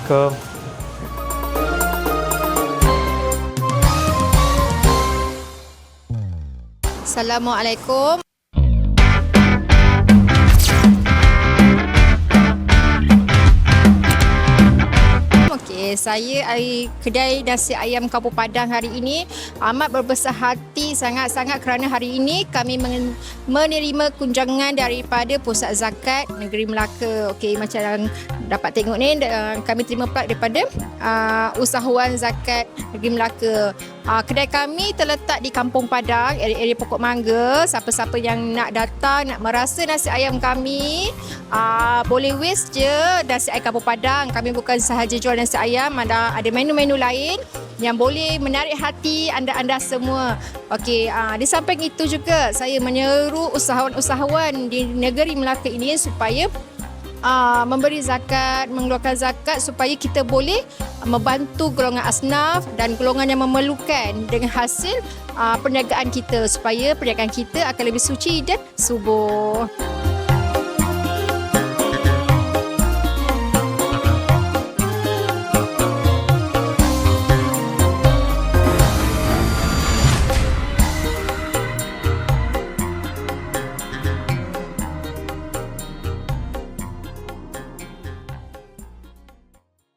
Assalamualaikum. Assalamualaikum. Saya kedai nasi ayam Kampung Padang hari ini amat berbesar hati sangat-sangat kerana hari ini kami menerima kunjangan daripada Pusat Zakat Negeri Melaka. Okey, macam yang dapat tengok ni, kami terima pula daripada usahawan zakat Negeri Melaka. Kedai kami terletak di Kampung Padang, area Pokok Mangga. Siapa-siapa yang nak datang, nak merasa nasi ayam kami, boleh waste je nasi ayam Kampung Padang. Kami bukan sahaja jual nasi ayam, ada menu-menu lain yang boleh menarik hati anda semua. Okey, di samping itu juga saya menyeru usahawan-usahawan di negeri Melaka ini supaya memberi zakat, mengeluarkan zakat supaya kita boleh membantu golongan asnaf dan golongan yang memerlukan dengan hasil perniagaan kita, supaya perniagaan kita akan lebih suci dan subur.